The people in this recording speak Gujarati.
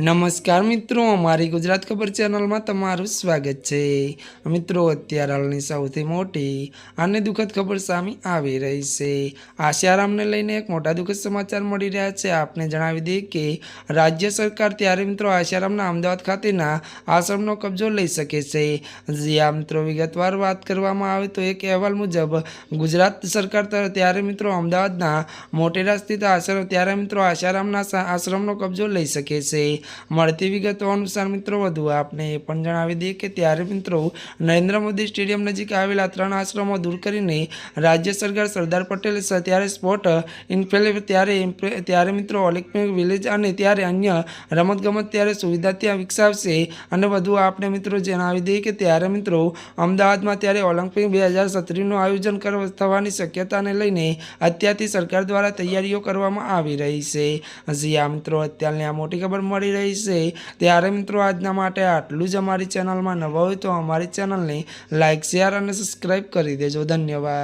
નમસ્કાર મિત્રો, અમારી ગુજરાત ખબર ચેનલમાં તમારું સ્વાગત છે। મિત્રો, અત્યારે હાલની સૌથી મોટી અને દુઃખદ ખબર સામે આવી રહી છે। આશારામને લઈને એક મોટા દુઃખદ સમાચાર મળી રહ્યા છે। આપને જણાવી દઈએ કે રાજ્ય સરકાર ત્યારે મિત્રો આશારામના અમદાવાદ ખાતેના આશ્રમનો કબજો લઈ શકે છે। જ્યાં મિત્રો વિગતવાર વાત કરવામાં આવે તો એક અહેવાલ મુજબ ગુજરાત સરકાર ત્યારે મિત્રો અમદાવાદના મોટેરા સ્થિત આશ્રમ ત્યારે મિત્રો આશારામના આશ્રમનો કબજો લઈ શકે છે। મળતી વિગતો અનુસાર મિત્રો વધુ આપને એ પણ જણાવી દઈએ કે ત્યારે મિત્રો નરેન્દ્ર મોદી સ્ટેડિયમ નજીક આવેલા 3 આશ્રમો દૂર કરીને રાજ્ય સરકાર સરદાર પટેલ ત્યારે સ્પોર્ટ ઇન્ફેલ ત્યારે મિત્રો ઓલિમ્પિક વિલેજ અને ત્યારે અન્ય રમતગમત ત્યારે સુવિધા ત્યાં વિકસાવશે। અને વધુ આપને મિત્રો જણાવી દઈએ કે ત્યારે મિત્રો અમદાવાદમાં ત્યારે ઓલિમ્પિક 2026નું આયોજન થવાની શક્યતાને લઈને અત્યારથી સરકાર દ્વારા તૈયારીઓ કરવામાં આવી રહી છે। જ્યાં મિત્રો અત્યારની આ મોટી ખબર મળી રહી છે। ત્યારે મિત્રો આજના માટે આટલું જ। અમારી ચેનલમાં નવા હોય તો અમારી ચેનલને લાઇક, શેર અને સબસ્ક્રાઈબ કરી દેજો। ધન્યવાદ।